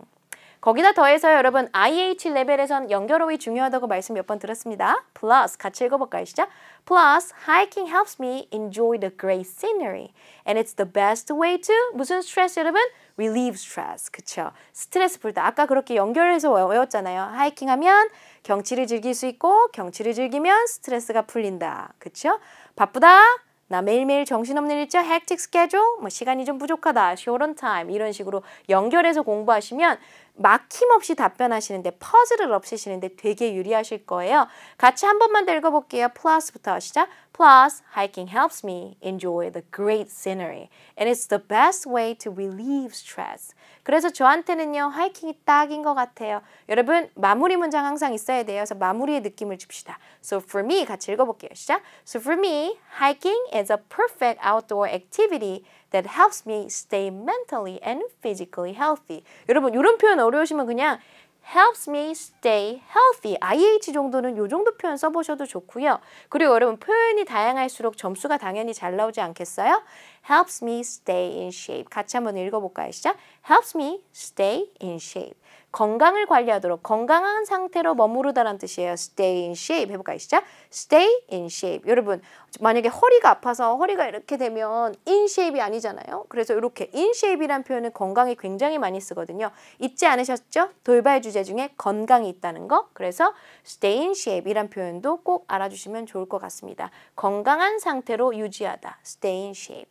거기다 더해서 여러분 IH 레벨에선 연결어휘 중요하다고 말씀 몇 번 들었습니다. Plus 같이 읽어볼까요? 시작! Plus, hiking helps me enjoy the great scenery. And it's the best way to 무슨 스트레스 여러분? Relieve stress. 그쵸? 스트레스 풀 때 아까 그렇게 연결해서 외웠잖아요. 하이킹하면 경치를 즐길 수 있고 경치를 즐기면 스트레스가 풀린다. 그쵸? 바쁘다? 나 매일매일 정신없는 일정, hectic schedule, 뭐 시간이 좀 부족하다, short on time 이런 식으로 연결해서 공부하시면 막힘없이 답변하시는데 퍼즐을 없애시는데 되게 유리하실 거예요. 같이 한 번만 더 읽어볼게요. Plus부터 시작. Plus, hiking helps me enjoy the great scenery. And it's the best way to relieve stress. 그래서 저한테는요. 하이킹이 딱인 것 같아요. 여러분 마무리 문장 항상 있어야 돼요. 그래서 마무리의 느낌을 줍시다. So for me 같이 읽어볼게요. 시작. So for me, hiking is a perfect outdoor activity that helps me stay mentally and physically healthy. 여러분 이런 표현 어려우시면 그냥 helps me stay healthy. IH 정도는 이 정도 표현 써보셔도 좋고요. 그리고 여러분 표현이 다양할수록 점수가 당연히 잘 나오지 않겠어요? helps me stay in shape. 같이 한번 읽어볼까요? 시작. helps me stay in shape. 건강을 관리하도록 건강한 상태로 머무르다라는 뜻이에요. stay in shape 해볼까요? 시작. stay in shape. 여러분 만약에 허리가 아파서 허리가 이렇게 되면 in shape이 아니잖아요. 그래서 이렇게 in shape이란 표현은 건강에 굉장히 많이 쓰거든요. 잊지 않으셨죠? 돌발 주제 중에 건강이 있다는 거. 그래서 stay in shape이란 표현도 꼭 알아주시면 좋을 것 같습니다. 건강한 상태로 유지하다. stay in shape.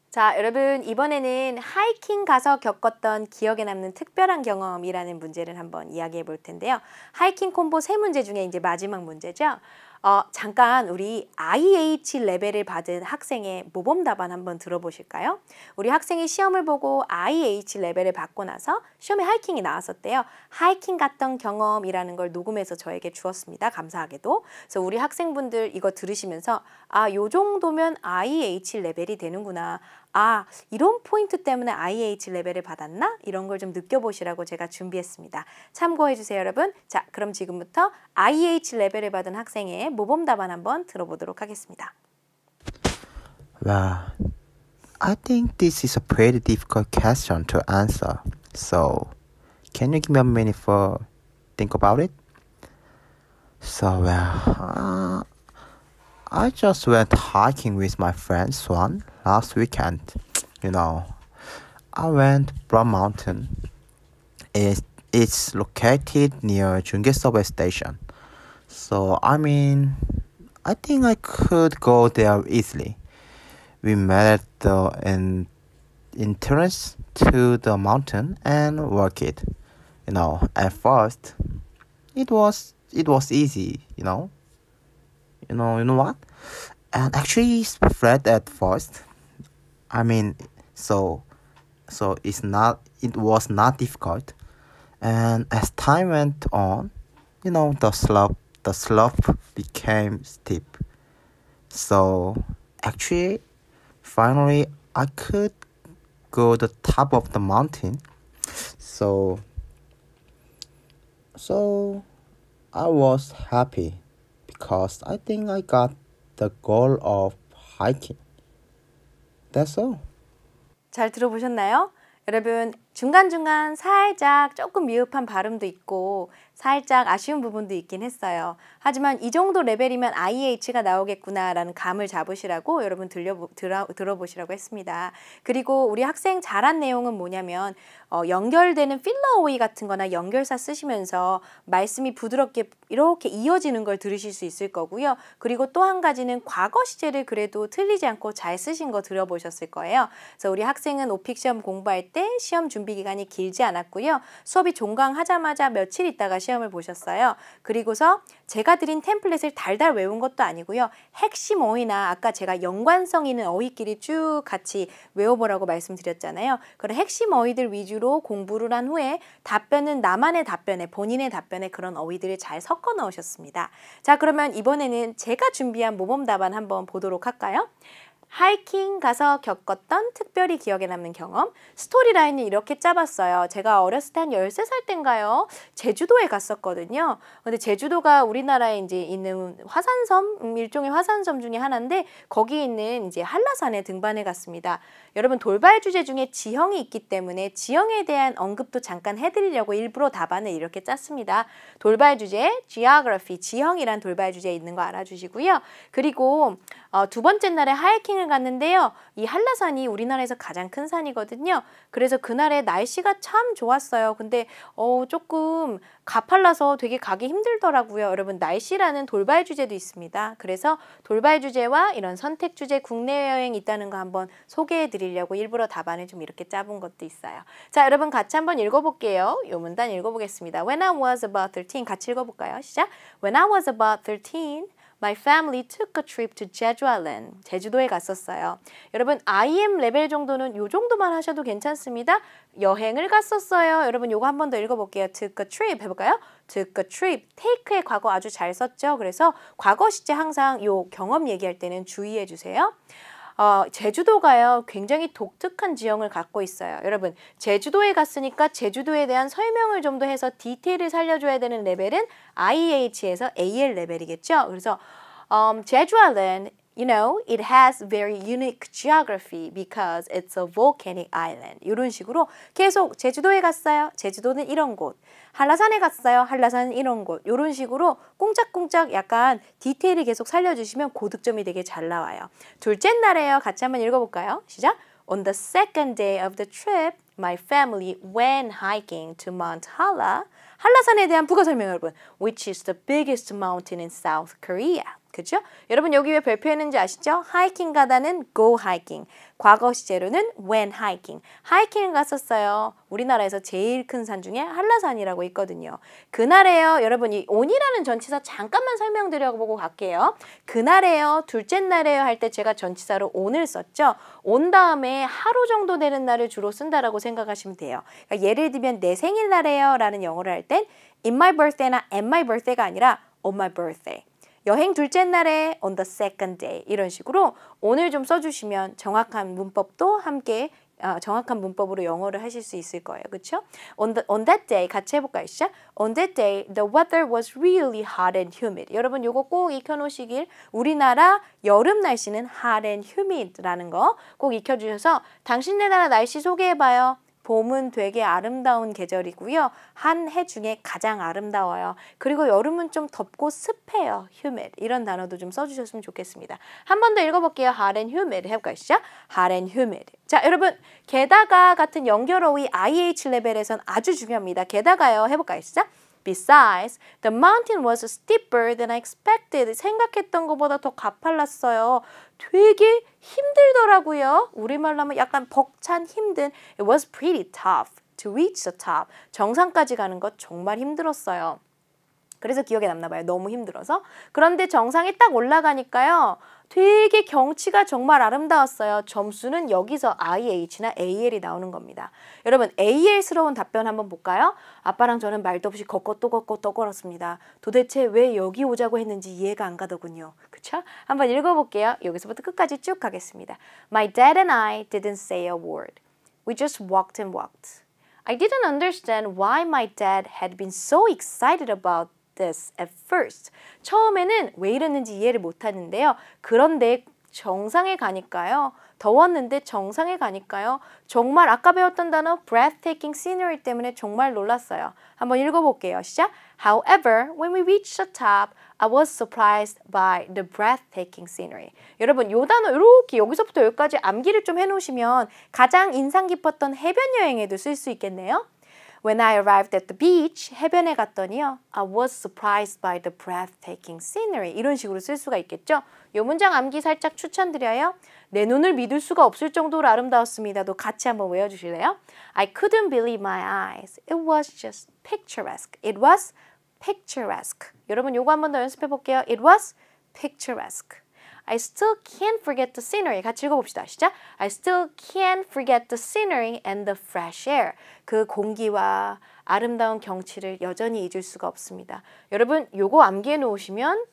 자, 여러분 이번에는 하이킹 가서 겪었던 기억에 남는 특별한 경험이라는 문제를 한번 이야기해 볼 텐데요. 하이킹 콤보 3문제 중에 이제 마지막 문제죠. 잠깐 우리 IH 레벨을 받은 학생의 모범 답안 한번 들어보실까요? 우리 학생이 시험을 보고 IH 레벨을 받고 나서 시험에 하이킹이 나왔었대요. 하이킹 갔던 경험이라는 걸 녹음해서 저에게 주었습니다. 감사하게도. 그래서 우리 학생분들 이거 들으시면서 요 정도면 IH 레벨이 되는구나. 이런 포인트 때문에 IH 레벨을 받았나? 이런 걸 좀 느껴보시라고 제가 준비했습니다. 참고해주세요, 여러분. 자, 그럼 지금부터 IH 레벨을 받은 학생의 모범 답안 한번 들어보도록 하겠습니다. Well, I think this is a pretty difficult question to answer. So, can you give me a minute for think about it? So, I just went hiking with my friend Swan last weekend. You know, I went Brown Mountain. It's located near Jungge subway station. So, I think I could go there easily. We met at the entrance to the mountain and walked it. You know, at first, it was easy, you know. You know what? And actually it's flat at first. So it was not difficult. And as time went on, you know, the slope became steep. So actually, finally, I could go to the top of the mountain. So I was happy because I think I got the goal of hiking. That's all. 잘 들어보셨나요? 여러분 중간중간 살짝 조금 미흡한 발음도 있고 살짝 아쉬운 부분도 있긴 했어요. 하지만 이 정도 레벨이면 IH가 나오겠구나라는 감을 잡으시라고 여러분 들어보시라고 했습니다. 그리고 우리 학생 잘한 내용은 뭐냐면 연결되는 필러어웨이 같은 거나 연결사 쓰시면서 말씀이 부드럽게 이렇게 이어지는 걸 들으실 수 있을 거고요. 그리고 또 한 가지는 과거 시제를 그래도 틀리지 않고 잘 쓰신 거 들어보셨을 거예요. 그래서 우리 학생은 오픽 시험 공부할 때 시험 준비 기간이 길지 않았고요. 수업이 종강하자마자 며칠 있다가 시험을 보셨어요. 그리고서 제가 드린 템플릿을 달달 외운 것도 아니고요. 핵심 어휘나 아까 제가 연관성 있는 어휘끼리 쭉 같이 외워보라고 말씀드렸잖아요. 그런 핵심 어휘들 위주로 공부를 한 후에 답변은 나만의 답변에 본인의 답변에 그런 어휘들을 잘 섞어 넣으셨습니다. 자, 그러면 이번에는 제가 준비한 모범 답안 한번 보도록 할까요? 하이킹 가서 겪었던 특별히 기억에 남는 경험. 스토리라인을 이렇게 짜봤어요. 제가 어렸을 때 한 13살 때인가요? 제주도에 갔었거든요. 근데 제주도가 우리나라에 이제 있는 화산섬, 일종의 화산섬 중에 하나인데 거기 있는 이제 한라산에 등반해 갔습니다. 여러분 돌발 주제 중에 지형이 있기 때문에 지형에 대한 언급도 잠깐 해드리려고 일부러 답안을 이렇게 짰습니다. 돌발 주제, geography, 지형이란 돌발 주제에 있는 거 알아주시고요. 그리고 두 번째 날에 하이킹을 갔는데요. 이 한라산이 우리나라에서 가장 큰 산이거든요. 그래서 그날의 날씨가 참 좋았어요. 근데 조금 가팔라서 되게 가기 힘들더라고요. 여러분 날씨라는 돌발 주제도 있습니다. 그래서 돌발 주제와 이런 선택 주제 국내 여행 있다는 거 한번 소개해 드리려고 일부러 답안을 좀 이렇게 짜본 것도 있어요. 자, 여러분 같이 한번 읽어볼게요. 요 문단 읽어보겠습니다. When I was about 13 같이 읽어볼까요? 시작. When I was about 13 My family took a trip to Jeju Island. 제주도에 갔었어요. 여러분 IM 레벨 정도는 요 정도만 하셔도 괜찮습니다. 여행을 갔었어요. 여러분 요거 한 번 더 읽어볼게요. Took a trip 해볼까요? Took a trip. take의 과거 아주 잘 썼죠. 그래서 과거 시제 항상 요 경험 얘기할 때는 주의해 주세요. 제주도가요 굉장히 독특한 지형을 갖고 있어요. 여러분 제주도에 갔으니까 제주도에 대한 설명을 좀 더 해서 디테일을 살려줘야 되는 레벨은 IH에서 AL 레벨이겠죠. 그래서 제주 아일랜드 You know, it has very unique geography because it's a volcanic island. 이런 식으로 계속 제주도에 갔어요. 제주도는 이런 곳. 한라산에 갔어요. 한라산은 이런 곳. 이런 식으로 꽁짝꽁짝 약간 디테일을 계속 살려주시면 고득점이 되게 잘 나와요. 둘째 날에요. 같이 한번 읽어볼까요? 시작! On the second day of the trip, my family went hiking to Mount Hala. 한라산에 대한 부가 설명 여러분. Which is the biggest mountain in South Korea. 그죠? 여러분 여기 왜 별표했는지 아시죠? 하이킹 가다는 go hiking. 과거 시제로는 when hiking. 하이킹을 갔었어요. 우리나라에서 제일 큰 산 중에 한라산이라고 있거든요. 그날에요. 여러분 이 on이라는 전치사 잠깐만 설명드려보고 갈게요. 그날에요. 둘째 날에요 할 때 제가 전치사로 on을 썼죠. on 다음에 하루 정도 되는 날을 주로 쓴다라고 생각하시면 돼요. 그러니까 예를 들면 내 생일날에요 라는 영어를 할 땐 in my birthday나 at my birthday가 아니라 on my birthday. 여행 둘째 날에 on the second day 이런 식으로 오늘 좀 써주시면 정확한 문법도 함께 정확한 문법으로 영어를 하실 수 있을 거예요. 그렇죠? On that day 같이 해볼까요? 시작! On that day, the weather was really hot and humid. 여러분 요거 꼭 익혀놓으시길. 우리나라 여름 날씨는 hot and humid라는 거 꼭 익혀주셔서 당신네 나라 날씨 소개해봐요. 봄은 되게 아름다운 계절이고요. 한 해 중에 가장 아름다워요. 그리고 여름은 좀 덥고 습해요. humid. 이런 단어도 좀 써주셨으면 좋겠습니다. 한 번 더 읽어볼게요. hot and humid 해볼까요? 시작. hot and humid. 자, 여러분 게다가 같은 연결어휘 IH 레벨에선 아주 중요합니다. 게다가요. 해볼까요? 시작. Besides, the mountain was steeper than I expected. 생각했던 것보다 더 가팔랐어요. 되게 힘들더라고요. 우리말로 하면 약간 벅찬 힘든. It was pretty tough to reach the top. 정상까지 가는 것 정말 힘들었어요. 그래서 기억에 남나 봐요. 너무 힘들어서. 그런데 정상에 딱 올라가니까요. 되게 경치가 정말 아름다웠어요. 점수는 여기서 IH나 AL이 나오는 겁니다. 여러분 AL스러운 답변 한번 볼까요? 아빠랑 저는 말도 없이 걷고 또 걷고 또 걸었습니다. 도대체 왜 여기 오자고 했는지 이해가 안 가더군요. 그쵸? 한번 읽어볼게요. 여기서부터 끝까지 쭉 가겠습니다. My dad and I didn't say a word. We just walked and walked. I didn't understand why my dad had been so excited about this at first. 처음에는 왜 이랬는지 이해를 못하는데요. 그런데 정상에 가니까요. 더웠는데 정상에 가니까요. 정말 아까 배웠던 단어 breathtaking scenery 때문에 정말 놀랐어요. 한번 읽어볼게요. 시작. However, when we reached the top, I was surprised by the breathtaking scenery. 여러분, 요 단어 이렇게 여기서부터 여기까지 암기를 좀 해놓으시면 가장 인상 깊었던 해변 여행에도 쓸 수 있겠네요. When I arrived at the beach, 해변에 갔더니요. I was surprised by the breathtaking scenery. 이런 식으로 쓸 수가 있겠죠. 이 문장 암기 살짝 추천드려요. 내 눈을 믿을 수가 없을 정도로 아름다웠습니다도 같이 한번 외워주실래요? I couldn't believe my eyes. It was just picturesque. It was picturesque. 여러분 요거 한번 더 연습해 볼게요. It was picturesque. I still can't forget the scenery. 같이 읽어봅시다. 시작. I still can't forget the scenery and the fresh air. 그 공기와 아름다운 경치를 여전히 잊을 수가 없습니다. 여러분 요거 암기해 놓으시면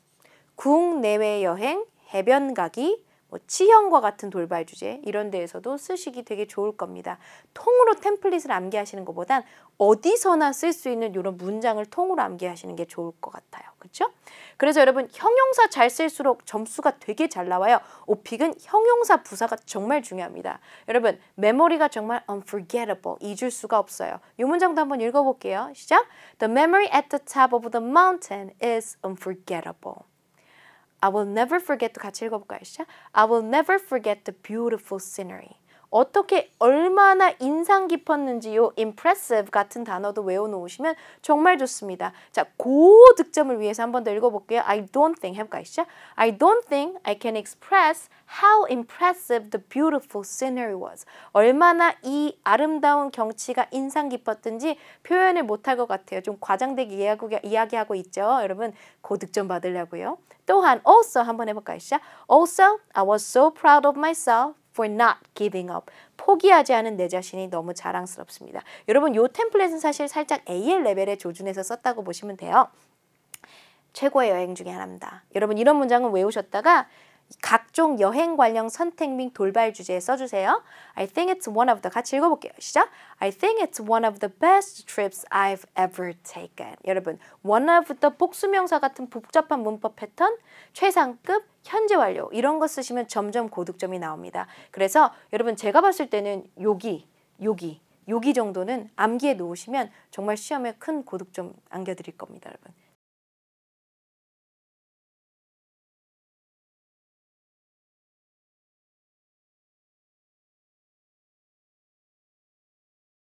국내외 여행, 해변 가기, 치형과 같은 돌발 주제 이런 데에서도 쓰시기 되게 좋을 겁니다. 통으로 템플릿을 암기하시는 것보단 어디서나 쓸 수 있는 이런 문장을 통으로 암기하시는 게 좋을 것 같아요. 그렇죠? 그래서 여러분 형용사 잘 쓸수록 점수가 되게 잘 나와요. 오픽은 형용사 부사가 정말 중요합니다. 여러분 메모리가 정말 unforgettable, 잊을 수가 없어요. 이 문장도 한번 읽어볼게요. 시작! The memory at the top of the mountain is unforgettable. I will never forget. 같이 읽어볼까요? 시작. I will never forget the beautiful scenery. 어떻게 얼마나 인상 깊었는지요. impressive 같은 단어도 외워놓으시면 정말 좋습니다. 자, 고득점을 위해서 한 번 더 읽어볼게요. I don't think 해볼까요? 시작. I don't think I can express how impressive the beautiful scenery was. 얼마나 이 아름다운 경치가 인상 깊었든지 표현을 못할 것 같아요. 좀 과장되게 이야기하고 있죠. 여러분 고득점 받으려고요. 또한 also 한번 해볼까요? 시작. Also, I was so proud of myself for not giving up. 포기하지 않은 내 자신이 너무 자랑스럽습니다. 여러분 이 템플릿은 사실 살짝 AL 레벨에 조준해서 썼다고 보시면 돼요. 최고의 여행 중에 하나입니다. 여러분 이런 문장은 외우셨다가 각종 여행 관련 선택 및 돌발 주제에 써주세요. I think it's one of the 같이 읽어볼게요. 시작. I think it's one of the best trips I've ever taken. 여러분, one of the 복수명사 같은 복잡한 문법 패턴, 최상급, 현재 완료 이런 거 쓰시면 점점 고득점이 나옵니다. 그래서 여러분 제가 봤을 때는 여기 정도는 암기해 놓으시면 정말 시험에 큰 고득점 안겨드릴 겁니다, 여러분.